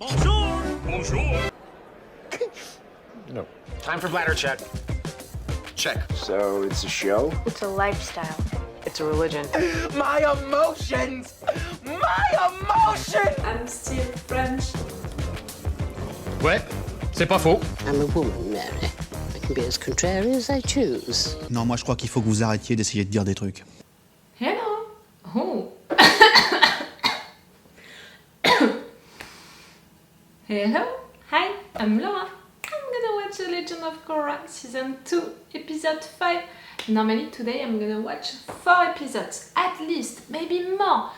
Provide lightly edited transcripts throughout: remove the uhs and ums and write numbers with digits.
Bonjour! Bonjour! No. Time for bladder check. Check. So it's a show? It's a lifestyle. It's a religion. My emotions! My emotions! I'm still French. Ouais, c'est pas faux. I'm a woman, Mary. I can be as contrary as I choose. Non, moi je crois qu'il faut que vous arrêtiez d'essayer de dire des trucs. Hello. Oh. Hello. Hi. I'm Laura. I'm gonna watch The Legend of Korra Season 2, Episode 5. Normally today I'm gonna watch 4 episodes, at least, maybe more.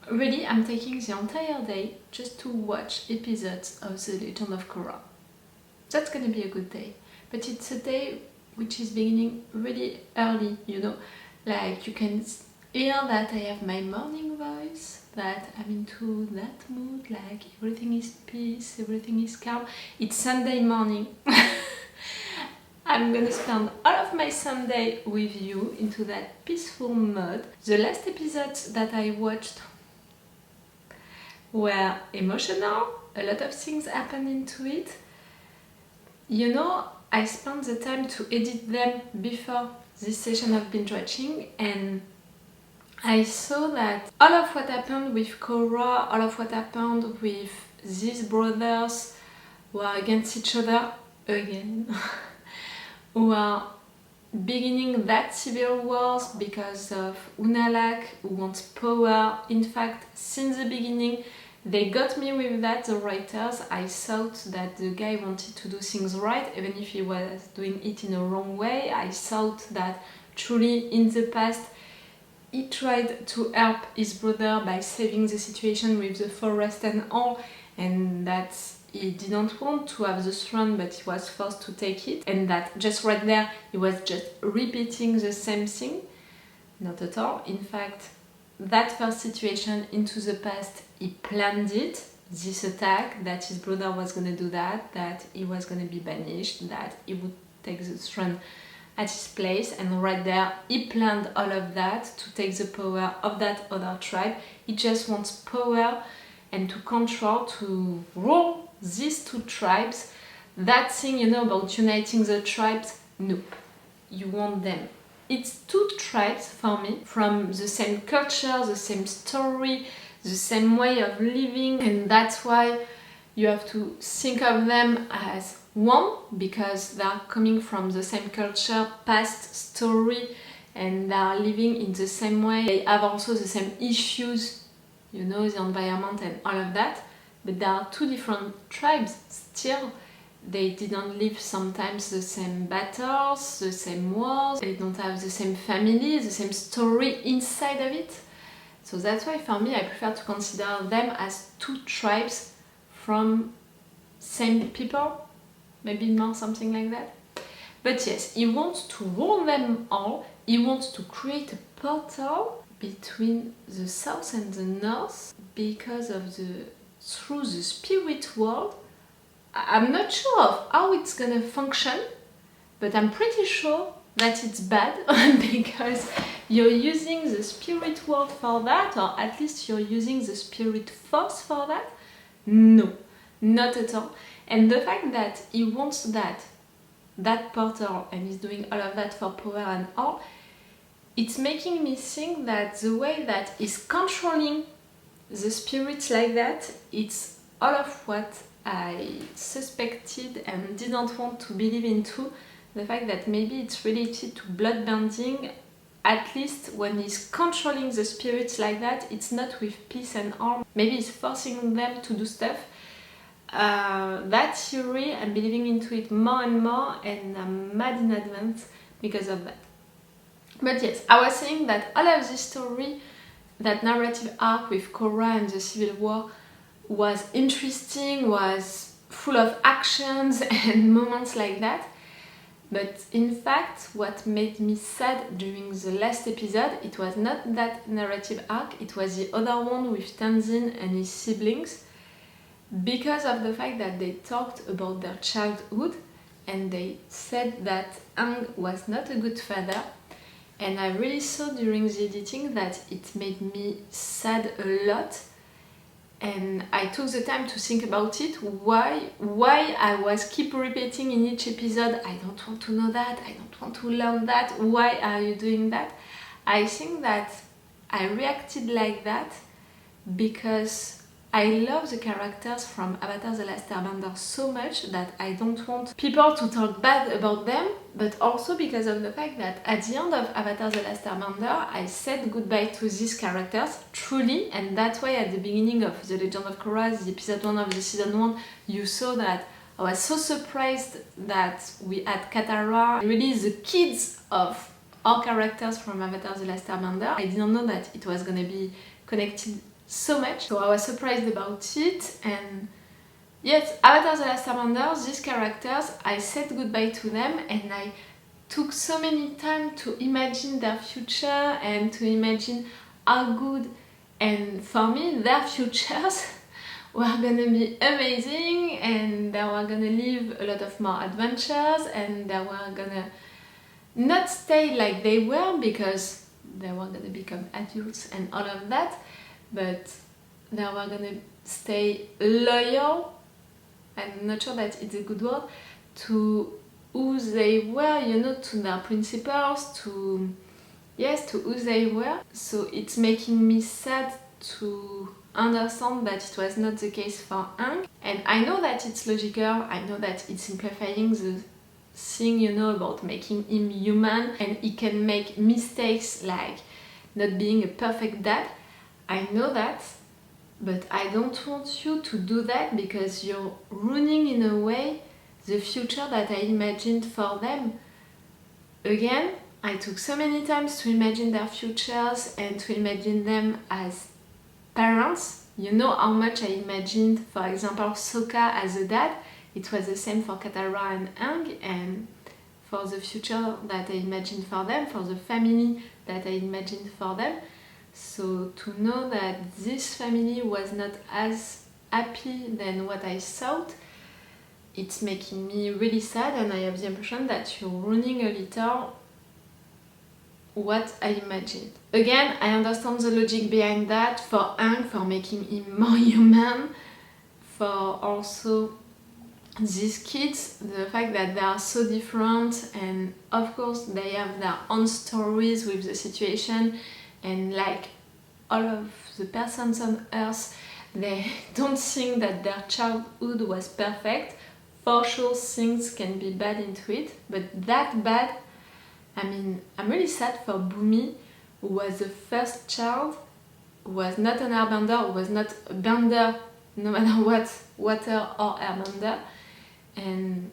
Really, I'm taking the entire day just to watch episodes of The Legend of Korra. That's gonna be a good day. But it's a day which is beginning really early, you know. Like you can hear that I have my morning voice, that I'm into that mood, like everything is peace, everything is calm. It's Sunday morning. I'm gonna spend all of my Sunday with you into that peaceful mode. The last episodes that I watched were emotional, a lot of things happened into it. You know, I spent the time to edit them before this session of binge watching, and I saw that all of what happened with Korra, all of what happened with these brothers who are against each other again, who are beginning that civil wars because of Unalaq, who wants power. In fact, since the beginning, they got me with that, the writers. I thought that the guy wanted to do things right, even if he was doing it in a wrong way. I thought that truly in the past he tried to help his brother by saving the situation with the forest and all, and that he didn't want to have the throne but he was forced to take it, and that just right there he was just repeating the same thing. Not at all. In fact, that first situation into the past, he planned it, this attack, that his brother was going to do that he was going to be banished, that he would take the throne at his place, and right there he planned all of that to take the power of that other tribe. He just wants power and to control, to rule these two tribes. That thing, you know, about uniting the tribes, no, you want them. It's two tribes for me, from the same culture, the same story, the same way of living, and that's why you have to think of them as one, because they are coming from the same culture, past story, and they are living in the same way. They have also the same issues, you know, the environment and all of that, but there are two different tribes still. They didn't live sometimes the same battles, the same wars, they don't have the same family, the same story inside of it. So that's why for me I prefer to consider them as two tribes from same people, maybe more something like that. But yes, he wants to rule them all, he wants to create a portal between the south and the north because of through the spirit world. I'm not sure of how it's gonna function, but I'm pretty sure that it's bad because you're using the spirit world for that, or at least you're using the spirit force for that. No, not at all. And the fact that he wants that portal, and he's doing all of that for power and all, it's making me think that the way that he's controlling the spirits like that, it's all of what I suspected and didn't want to believe into. The fact that maybe it's related to bloodbending, at least when he's controlling the spirits like that, it's not with peace and harm. Maybe he's forcing them to do stuff. That theory, I'm believing into it more and more, and I'm mad in advance because of that. But yes, I was saying that all of this story, that narrative arc with Korra and the Civil War, was interesting, was full of actions and moments like that. But in fact, what made me sad during the last episode, it was not that narrative arc, it was the other one with Tenzin and his siblings, because of the fact that they talked about their childhood and they said that Aang was not a good father. And I really saw during the editing that it made me sad a lot. And I took the time to think about it, why I was keep repeating in each episode, I don't want to know that, I don't want to learn that, why are you doing that? I think that I reacted like that because I love the characters from Avatar: The Last Airbender so much that I don't want people to talk bad about them, but also because of the fact that at the end of Avatar: The Last Airbender, I said goodbye to these characters, truly, and that's why at the beginning of The Legend of Korra, the episode 1 of the season 1, you saw that I was so surprised that we had Katara, really the kids of all characters from Avatar: The Last Airbender. I didn't know that it was gonna be connected so much, so I was surprised about it. And yes, Avatar: The Last Airbender, these characters, I said goodbye to them and I took so many time to imagine their future and to imagine how good, and for me their futures were gonna be amazing, and they were gonna live a lot of more adventures, and they were gonna not stay like they were because they were gonna become adults and all of that, but they were gonna stay loyal, I'm not sure that it's a good word, to who they were, you know, to their principles, to who they were. So it's making me sad to understand that it was not the case for Aang. And I know that it's logical, I know that it's simplifying the thing, you know, about making him human, and he can make mistakes like not being a perfect dad. I know that, but I don't want you to do that because you're ruining in a way the future that I imagined for them. Again, I took so many times to imagine their futures and to imagine them as parents. You know how much I imagined, for example, Sokka as a dad. It was the same for Katara and Aang, and for the future that I imagined for them, for the family that I imagined for them. So to know that this family was not as happy than what I thought, it's making me really sad, and I have the impression that you're ruining a little what I imagined. Again, I understand the logic behind that for Aang, for making him more human, for also these kids, the fact that they are so different, and of course they have their own stories with the situation, and like all of the persons on earth, they don't think that their childhood was perfect. For sure things can be bad into it, but that bad, I mean, I'm really sad for Bumi, who was the first child, who was not an airbender, who was not a bender no matter what, water or airbender, and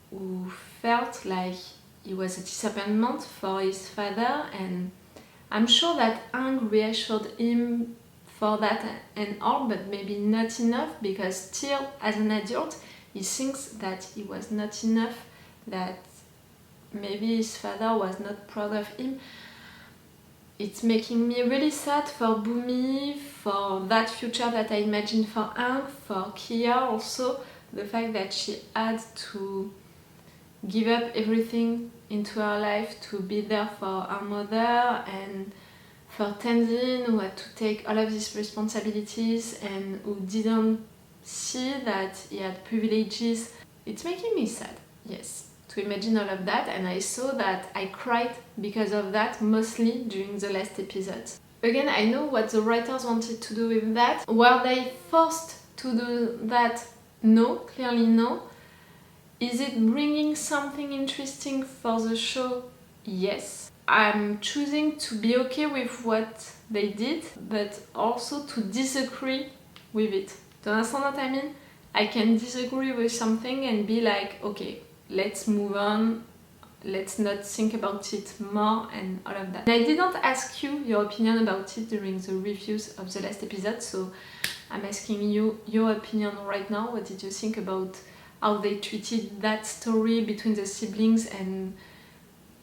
who felt like he was a disappointment for his father. And I'm sure that Aang reassured him for that and all, but maybe not enough, because still as an adult he thinks that he was not enough, that maybe his father was not proud of him. It's making me really sad for Bumi, for that future that I imagined for Aang, for Kia also, the fact that she had to give up everything into her life to be there for her mother, and for Tenzin, who had to take all of these responsibilities and who didn't see that he had privileges. It's making me sad, yes, to imagine all of that, and I saw that I cried because of that, mostly during the last episodes. Again, I know what the writers wanted to do with that. Were they forced to do that? No, clearly no. Is it bringing something interesting for the show? Yes. I'm choosing to be okay with what they did, but also to disagree with it. Do you understand what I mean? I can disagree with something and be like, okay, let's move on, let's not think about it more and all of that. And I didn't ask you your opinion about it during the reviews of the last episode, so I'm asking you your opinion right now. What did you think about how they treated that story between the siblings, and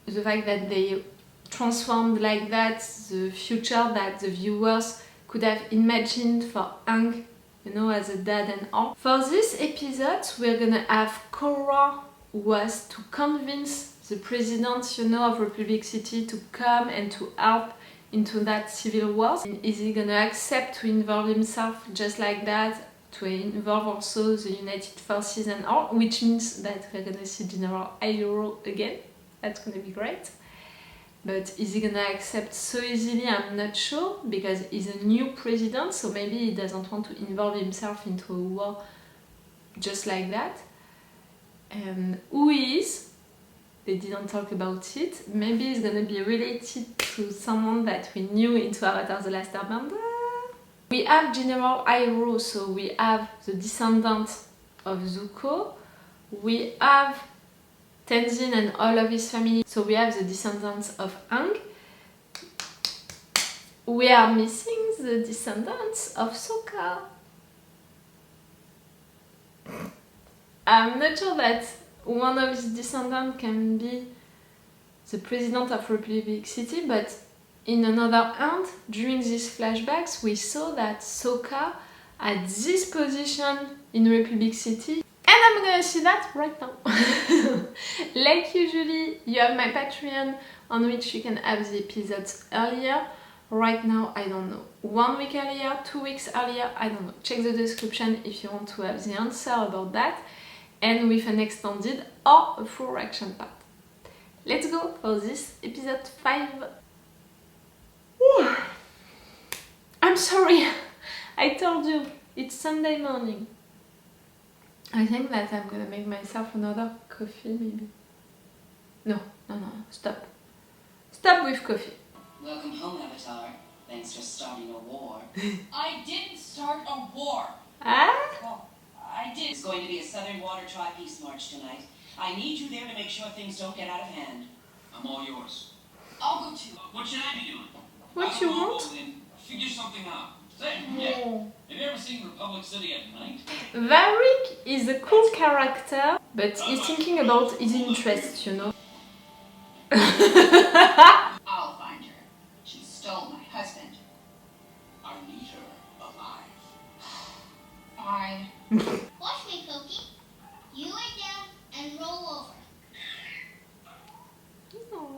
the fact that they transformed like that the future that the viewers could have imagined for Aang, you know, as a dad and all. For this episode, we're gonna have Korra, who was to convince the president, you know, of Republic City to come and to help into that civil war? Is he gonna accept to involve himself just like that, to involve also the United Forces and all, which means that we're gonna see General Iroh again. That's gonna be great. But is he gonna accept so easily? I'm not sure, because he's a new president, so maybe he doesn't want to involve himself into a war just like that. And who he is, they didn't talk about it. Maybe it's gonna be related to someone that we knew into Avatar: The Last Airbender. We have General Iroh, so we have the descendant of Zuko. We have Tenzin and all of his family, so we have the descendants of Aang. We are missing the descendants of Sokka. I'm not sure that one of his descendants can be the president of Republic City, but in another hand, during these flashbacks, we saw that Sokka had this position in Republic City, and I'm gonna see that right now. Like usually, you have my Patreon on which you can have the episodes earlier. Right now, I don't know. 1 week earlier, 2 weeks earlier, I don't know. Check the description if you want to have the answer about that, and with an extended or a full reaction part. Let's go for this episode 5. Whew. I'm sorry, I told you, it's Sunday morning. I think that I'm gonna make myself another coffee, maybe. No, stop. Stop with coffee. Welcome home, Avatar. Thanks for starting a war. I didn't start a war. Ah? Well, I did. There's going to be a Southern Water Tribe Peace March tonight. I need you there to make sure things don't get out of hand. I'm all yours. I'll go too. What should I be doing? What you want? And figure something out. Say, yeah. Have you ever seen Republic City at night? Varric is a cool character, but he's thinking about his interests, you know. I'll find her. She stole my husband. I need her alive. Fine. Watch me, Koki. You lay down and roll over.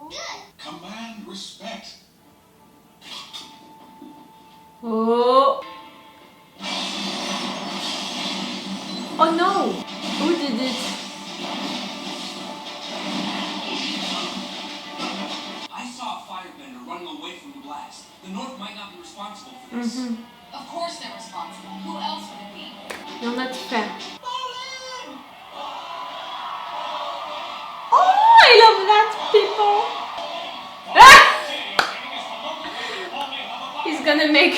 Good. Command respect. Oh! Oh no! Who did it? I saw a firebender running away from the blast. The North might not be responsible for this. Of course they're responsible. Who else would it be? You're not fair. Oh, I love that, people! Ah! He's gonna make...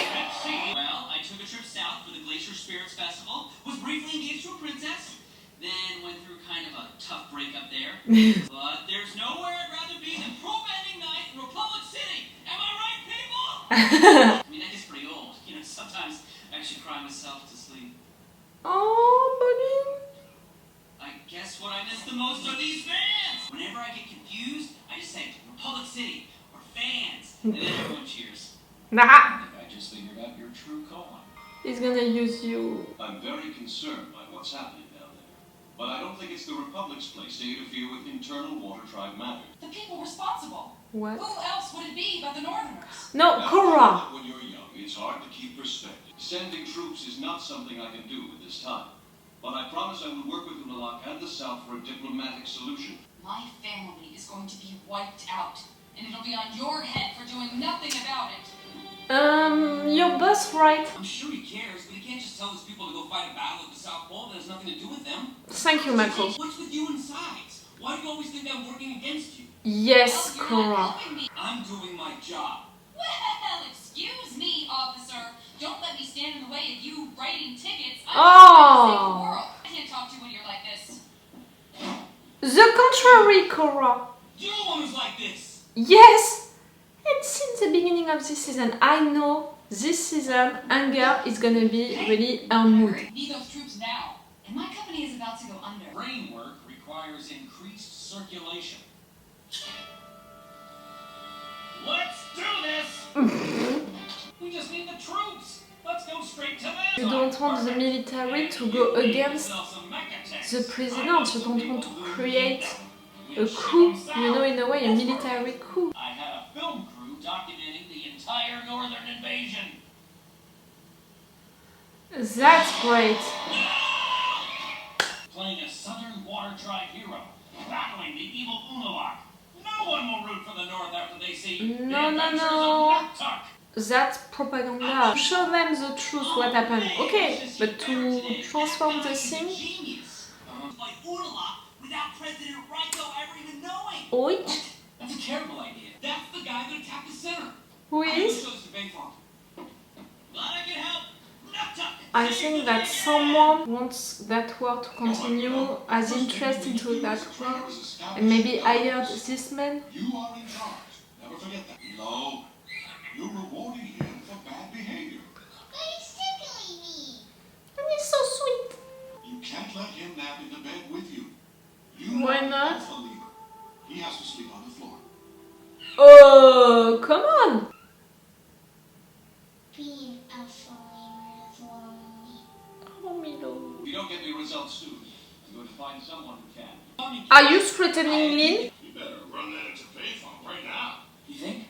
Well, I took a trip south for the Glacier Spirits Festival, was briefly engaged to a princess, then went through kind of a tough breakup there. But there's nowhere I'd rather be than Pro Bending Night in Republic City! Am I right, people? I mean, that gets pretty old. You know, sometimes I actually cry myself to sleep. Oh, buddy. I guess what I miss the most are these fans! Whenever I get confused, I just say Republic City or fans, and then everyone cheers. Nah. I think I just figured out your true calling. He's gonna use you. I'm very concerned by what's happening down there. But I don't think it's the Republic's place to interfere with internal Water Tribe matters. The people responsible. What? Who else would it be but the Northerners? No, Now, Korra. when you're young, it's hard to keep perspective. Sending troops is not something I can do at this time. But I promise I will work with Unalaq and the South for a diplomatic solution. My family is going to be wiped out, and it'll be on your head for doing nothing about it. Your boss, right? I'm sure he cares, but he can't just tell his people to go fight a battle at the South Pole that has nothing to do with them. Thank you, Michael. What's with you and sides? Why do you always think I'm working against you? Yes, Well, you're not Korra. helping me. I'm doing my job. Well, excuse me, officer. Don't let me stand in the way of you writing tickets. I'm Oh. trying to save the world. I can't talk to you when you're like this. The contrary, Korra. You're the one who's like this. Yes! And since the beginning of this season, I know this season, anger is gonna be really her mood. Need those troops now. And my company is about to go under. Brain work requires increased circulation. Let's do this! We just need the troops! Let's go straight to them! You don't want the military to go against the president. You don't want to create a coup, you know, in a way, a military coup. I had a film crew documenting the entire northern invasion. That's great. Playing a Southern Water Tribe hero, battling the evil Unalaq. No one will root for the North after they see the adventures of Nuktuk. That's propaganda. Show them the truth, what happened. Okay, but to transform the thing. Genius. Like Unalaq without President Raiko ever even knowing. Which? That's a terrible idea. That's the guy that attacked the center. Who I is? chose to beg for him. Glad I can help. Nuktuk. I think that someone wants that war to continue, has interest into that war, and maybe hired this man. You are in charge. Never forget that. No, you're rewarding him for bad behavior. But he's tickling me. And he's so sweet. You can't let him nap in the bed with you. You Why are not? alpha leader. He has to sleep on the floor. Oh, come on! Being alpha leader is lonely. Oh, Milo. If you don't get me results soon, I'm going to find someone who can. Are you threatening Lin? You better run that into payphone right now. You think?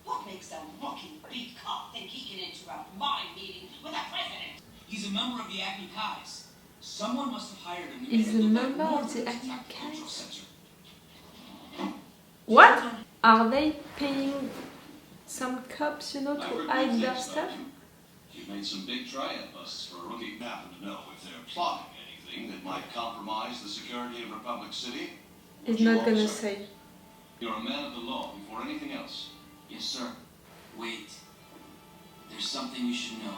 What makes a rookie big cop think he can interrupt my meeting with the president? He's a member of the Acme Kais. Someone must have hired him to He's make it a look member like of the Northern's Acme attacked the cultural Kais? center. What? Are they paying some cops, you know, I've to heard hide good their things stuff? about you. You've made some big triad busts for a rookie. Happen to know if they're plotting anything that might compromise the security of Republic City. He's Would you not gonna also? say. You're a man of the law before anything else. Yes, sir. Wait. There's something you should know.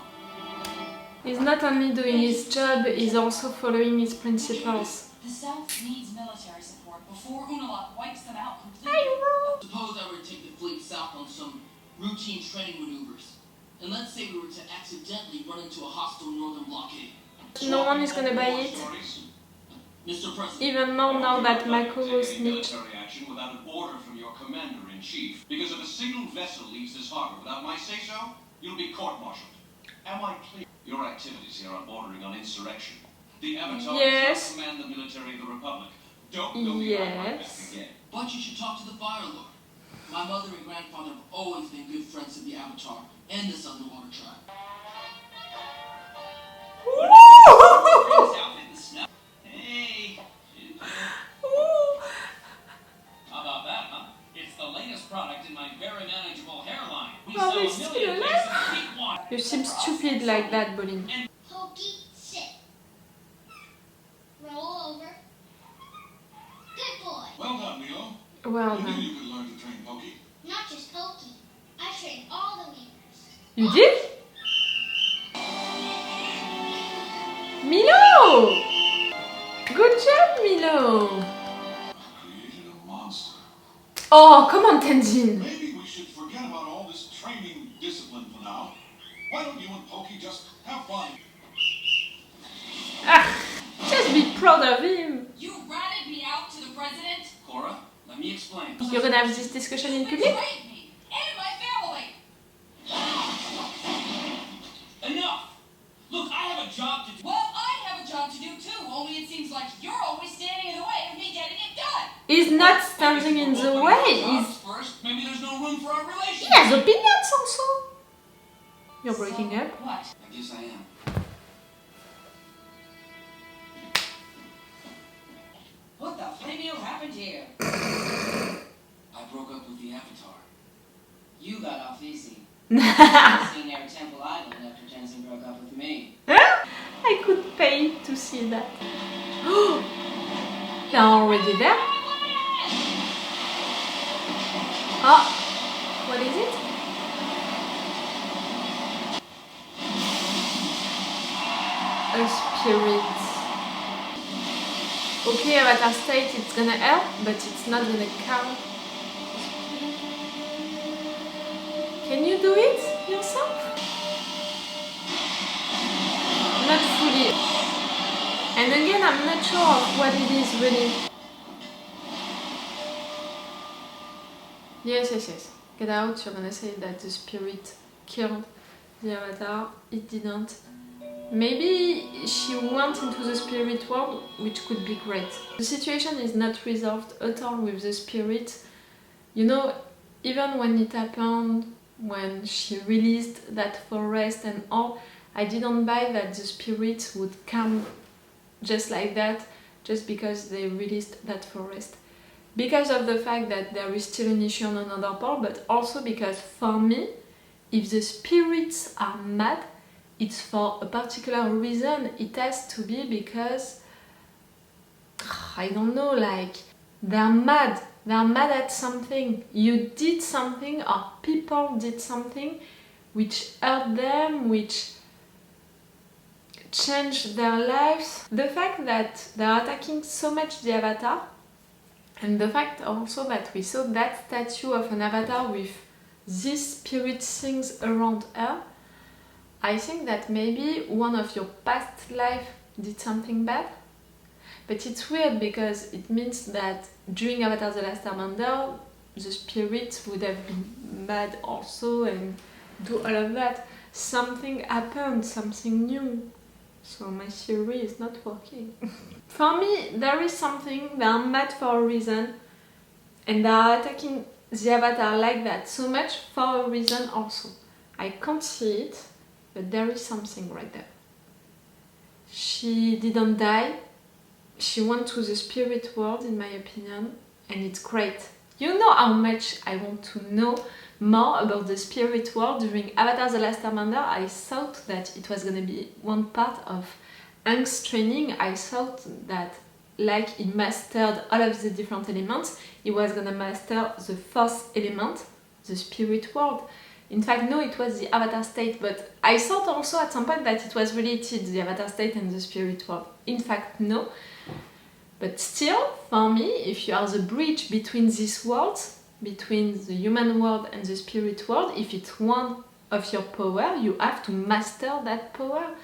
He's not only doing his job, he's also following his principles. The South needs military support before Unalaq wipes them out completely. Suppose I were to take the fleet south on some routine training maneuvers. And let's say we were to accidentally run into a hostile northern blockade. No one is gonna buy it. Mr. President, Even more now that Mako Take was any snitched. military action without an order from your commander-in-chief. Because if a single vessel leaves this harbor without my say-so, you'll be court-martialed. Am I clear? Your activities here are bordering on insurrection. The Avatar Yes. does not command the military of the Republic. Don't go behind my back Yes. again. but you should talk to the Fire Lord. My mother and grandfather have always been good friends of the Avatar and this underwater tribe. Hey. How about that, huh? It's the latest product in my very manageable hairline. We Oh, sell he's a still million alive? cases of cheap wine. You seem stupid like that, Bolin. Pokey, sit. Roll over. Good boy. Well done, Milo. Well I knew done. you could learn to train Pokey. Not just Pokey. I trained all the leaders. You did? Milo! Good job, Milo! I created a monster. Oh, come on, Tenzin! Maybe we should forget about all this training discipline for now. Why don't you and Pokey just have fun? Ah, just be proud of him! You ratted me out to the president? Cora, let me explain. You're gonna have this discussion in public? Betrayed me and my family. Enough! Look, I have a job to do. Well, I have a job to do too, only it seems like you're always standing in the way of me getting it done. He's not standing in the way, he's... First, maybe there's no room for our He relationship. has opinions also! You're breaking So, up? What? I guess I am. What the flameo happened here? I broke up with the Avatar. You got off easy. I've seen their Temple Idol after Tenzin broke up with me. I could pay to see that. They're already there? Oh, what is it? A spirit. Okay, Avatar state it's gonna help, but it's not gonna count. Can you do it yourself? Not fully. And again, I'm not sure of what it is really. Yes. Get out, you're gonna say that the spirit killed the Avatar. It didn't. Maybe she went into the spirit world, which could be great. The situation is not resolved at all with the spirit. You know, even when it happened, when she released that forest and all, I didn't buy that the spirits would come just like that, just because they released that forest. Because of the fact that there is still an issue on another part, but also because for me, if the spirits are mad, it's for a particular reason. It has to be because, I don't know, like, they're mad at something. You did something, or people did something which hurt them, which changed their lives. The fact that they're attacking so much the avatar, and the fact also that we saw that statue of an avatar with these spirit things around her, I think that maybe one of your past life did something bad. But it's weird because it means that during Avatar The Last Airbender, the spirits would have been mad also and do all of that. Something happened, something new. So my theory is not working. For me, there is something, they are mad for a reason, and they are attacking the avatar like that so much for a reason also. I can't see it, but there is something right there. She didn't die, she went to the spirit world in my opinion, and it's great. You know how much I want to know more about the spirit world. During Avatar The Last Airbender, I thought that it was gonna be one part of Aang's training. I thought that like he mastered all of the different elements, he was gonna master the fourth element, the spirit world. In fact, no, it was the Avatar state, but I thought also at some point that it was related, the Avatar state and the spirit world. In fact, no. But still, for me, if you are the bridge between these worlds, between the human world and the spirit world, if it's one of your power, you have to master that power.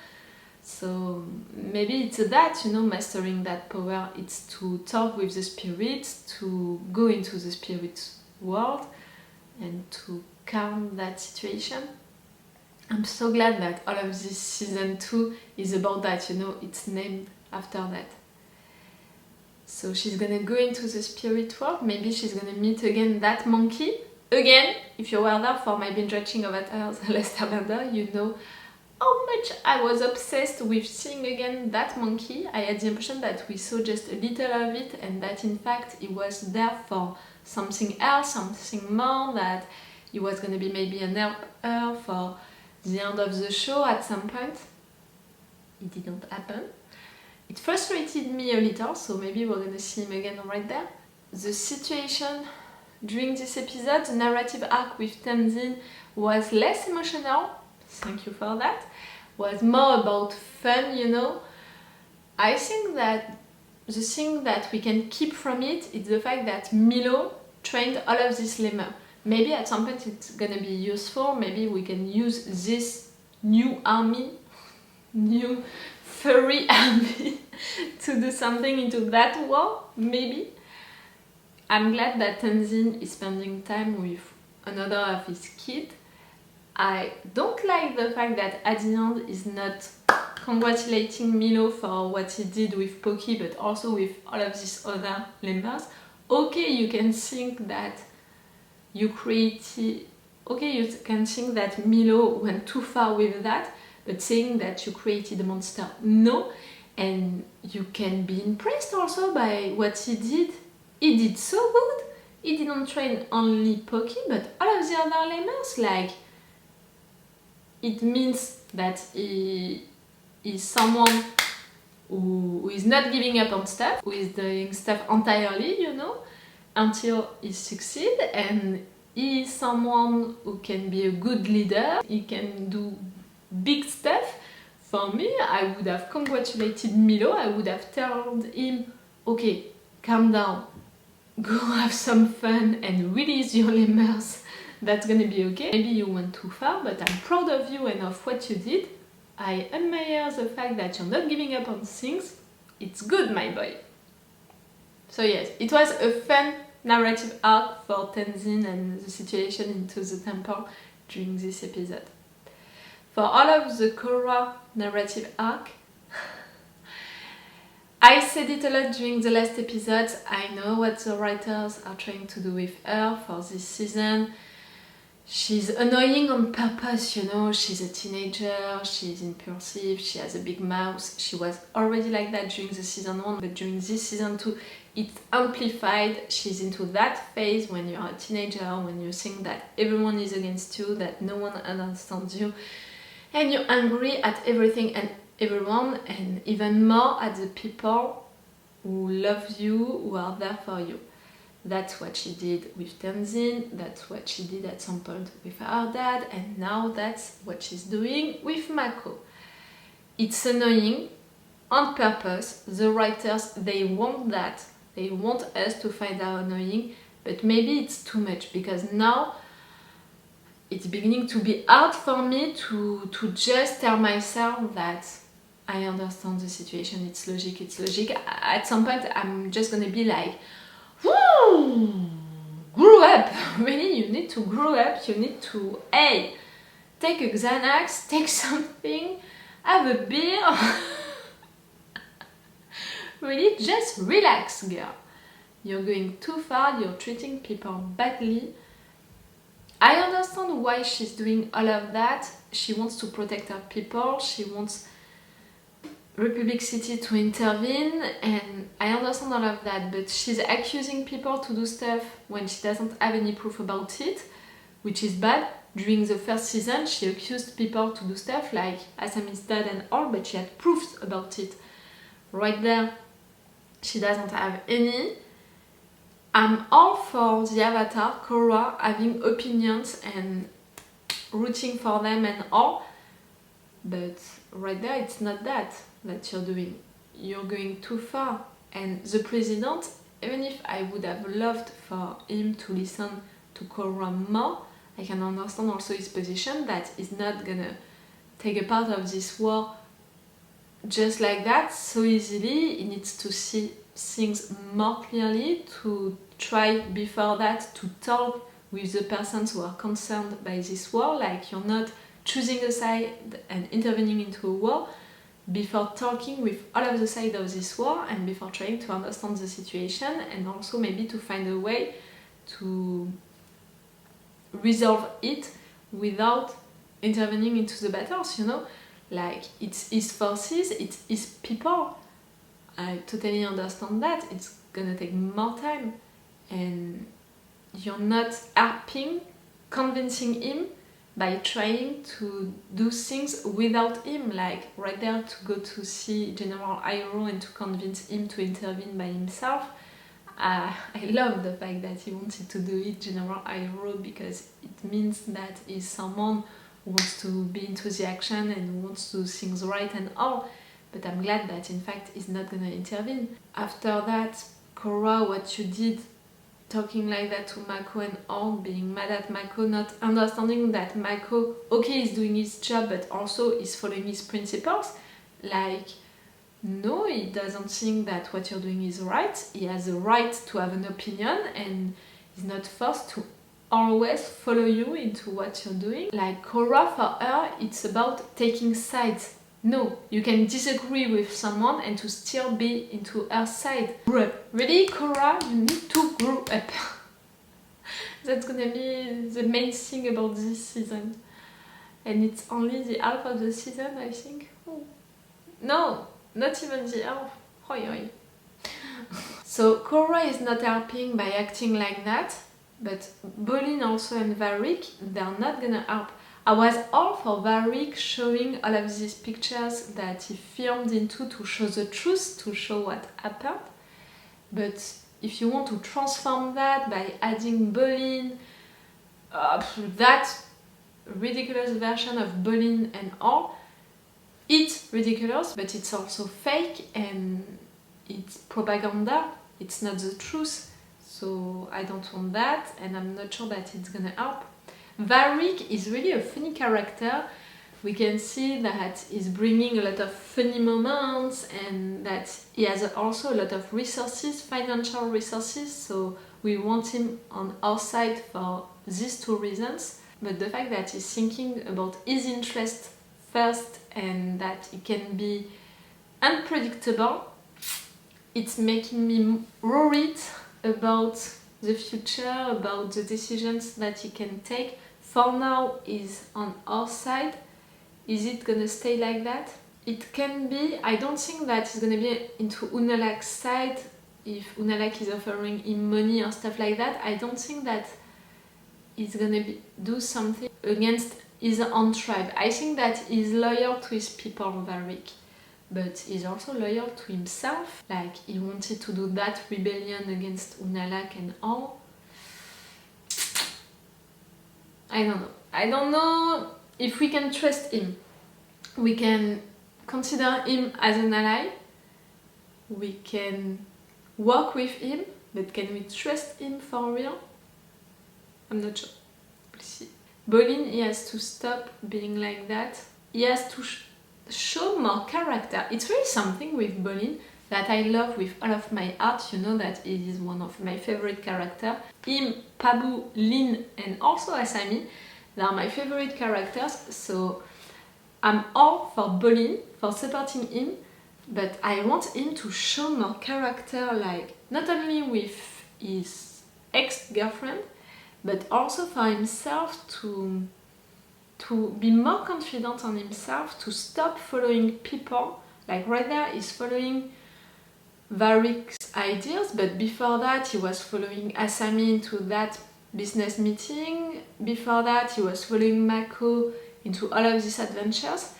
So maybe it's that, you know, mastering that power, it's to talk with the spirits, to go into the spirit world and to calm that situation. I'm so glad that all of this season 2 is about that, you know, it's named after that. So she's gonna go into the spirit world, maybe she's gonna meet again that monkey. Again, if you were there for my binge watching of Avatar The Last Airbender, you know how much I was obsessed with seeing again that monkey. I had the impression that we saw just a little of it and that in fact it was there for something else, something more, that it was gonna be maybe an helper for the end of the show at some point. It didn't happen. It frustrated me a little, so maybe we're gonna see him again right there. The situation during this episode, the narrative arc with Tenzin was less emotional, thank you for that, was more about fun, you know. I think that the thing that we can keep from it is the fact that Milo trained all of these lemurs. Maybe at some point it's gonna be useful, maybe we can use this new army, new furry army to do something into that war, maybe. I'm glad that Tenzin is spending time with another of his kids. I don't like the fact that at the end is not congratulating Milo for what he did with Poki, but also with all of these other lemurs. Okay, you can think that you created... Okay, you can think that Milo went too far with that, but saying that you created a monster, no. And you can be impressed also by what he did. He did so good. He didn't train only Poki, but all of the other lemurs. Like, it means that he is someone who is not giving up on stuff, who is doing stuff entirely, you know, until he succeeds. And he is someone who can be a good leader. He can do big stuff. For me, I would have congratulated Milo. I would have told him, okay, calm down, go have some fun and release your lemurs. That's gonna be okay. Maybe you went too far, but I'm proud of you and of what you did. I admire the fact that you're not giving up on things. It's good, my boy. So yes, it was a fun narrative arc for Tenzin and the situation into the temple during this episode. For all of the Korra narrative arc, I said it a lot during the last episodes. I know what the writers are trying to do with her for this season. She's annoying on purpose, you know. She's a teenager, she's impulsive, she has a big mouth. She was already like that during the season 1, but during this season 2 it's amplified. She's into that phase when you're a teenager, when you think that everyone is against you, that no one understands you, and you're angry at everything and everyone, and even more at the people who love you, who are there for you. That's what she did with Tenzin, that's what she did at some point with her dad, and now that's what she's doing with Mako. It's annoying on purpose. The writers, they want that. They want us to find her annoying, but maybe it's too much, because now it's beginning to be hard for me to just tell myself that I understand the situation, it's logic, it's logic. At some point I'm just gonna be like, woo! Grow up! Really, you need to grow up, you need to, hey, take a Xanax, take something, have a beer. Really, just relax, girl. You're going too far, you're treating people badly. I understand why she's doing all of that. She wants to protect her people, she wants Republic City to intervene, and I understand all of that, but she's accusing people to do stuff when she doesn't have any proof about it, which is bad. During the first season, she accused people to do stuff like Asami's dad and all, but she had proofs about it. Right there, she doesn't have any. I'm all for the Avatar, Korra, having opinions and rooting for them and all, but right there it's not that you're doing. You're going too far. And the president, even if I would have loved for him to listen to Korra more, I can understand also his position that he's not gonna take a part of this war just like that so easily. He needs to see things more clearly, to try before that to talk with the persons who are concerned by this war. Like, you're not choosing a side and intervening into a war before talking with all of the sides of this war and before trying to understand the situation, and also maybe to find a way to resolve it without intervening into the battles, you know? Like, it's his forces, it's his people. I totally understand that. It's gonna take more time, and you're not helping, convincing him by trying to do things without him, like right there to go to see General Iroh and to convince him to intervene by himself. I love the fact that he wanted to do it, General Iroh, because it means that he's someone who wants to be into the action and who wants to do things right and all. But I'm glad that in fact he's not gonna intervene. After that, Korra, what you did, talking like that to Mako and all, being mad at Mako, not understanding that Mako, okay, is doing his job, but also is following his principles. Like, no, he doesn't think that what you're doing is right. He has a right to have an opinion, and he's not forced to always follow you into what you're doing. Like, Korra, for her, it's about taking sides. No, you can disagree with someone and to still be into her side. Grow up. Really, Korra, you need to grow up. That's gonna be the main thing about this season. And it's only the half of the season, I think. Oh. No, not even the half. Hoi hoi. So Korra is not helping by acting like that, but Bolin also and Varrick, they're not gonna help. I was all for Varrick showing all of these pictures that he filmed into to show the truth, to show what happened. But if you want to transform that by adding Bolin, that ridiculous version of Bolin and all, it's ridiculous, but it's also fake and it's propaganda, it's not the truth. So I don't want that, and I'm not sure that it's gonna help. Varrick is really a funny character. We can see that he's bringing a lot of funny moments and that he has also a lot of resources, financial resources, so we want him on our side for these two reasons. But the fact that he's thinking about his interest first and that he can be unpredictable, it's making me worried about the future, about the decisions that he can take. For now, he's on our side. Is it gonna stay like that? It can be. I don't think that he's gonna be into Unalaq's side if Unalaq is offering him money or stuff like that. I don't think that he's gonna do something against his own tribe. I think that he's loyal to his people, Varric, but he's also loyal to himself. Like, he wanted to do that rebellion against Unalaq and all. I don't know. I don't know if we can trust him. We can consider him as an ally. We can work with him, but can we trust him for real? I'm not sure. We'll see. Bolin, he has to stop being like that. He has to show more character. It's really something with Bolin that I love with all of my heart. You know that he is one of my favorite characters. Him, Pabu, Lin, and also Asami, they are my favorite characters. So I'm all for Bolin, for supporting him, but I want him to show more character, like not only with his ex-girlfriend, but also for himself to be more confident on himself, to stop following people. Like right there, he's following Varric's ideas, but before that he was following Asami into that business meeting. Before that he was following Mako into all of these adventures.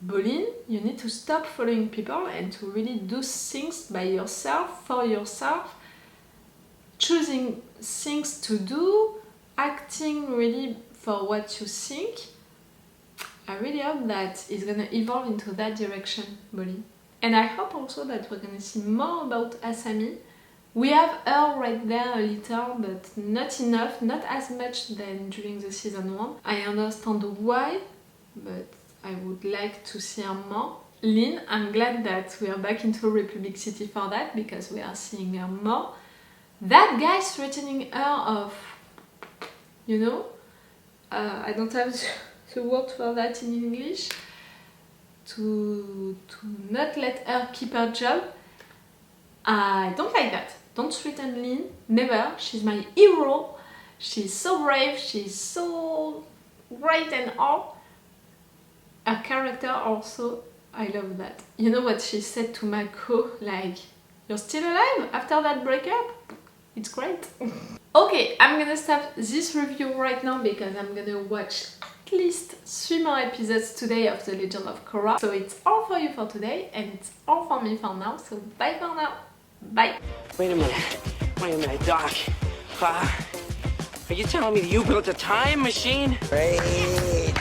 Bolin, you need to stop following people and to really do things by yourself, for yourself, choosing things to do, acting really for what you think. I really hope that it's gonna evolve into that direction, Bolin. And I hope also that we're gonna see more about Asami. We have her right there a little, but not enough, not as much than during the season 1. I understand why, but I would like to see her more. Lin, I'm glad that we are back into Republic City for that, because we are seeing her more. That guy threatening her of, you know, I don't have the word for that in English, to not let her keep her job. I don't like that. Don't threaten Lin, never. She's my hero. She's so brave, she's so great and all. Her character also, I love that. You know what she said to Mako, like, you're still alive after that breakup? It's great. Okay, I'm gonna stop this review right now because I'm gonna watch at least 3 more episodes today of The Legend of Korra. So it's all for you for today, and it's all for me for now, so bye for now. Bye. Wait a minute, Doc. Are you telling me that you built a time machine? Great.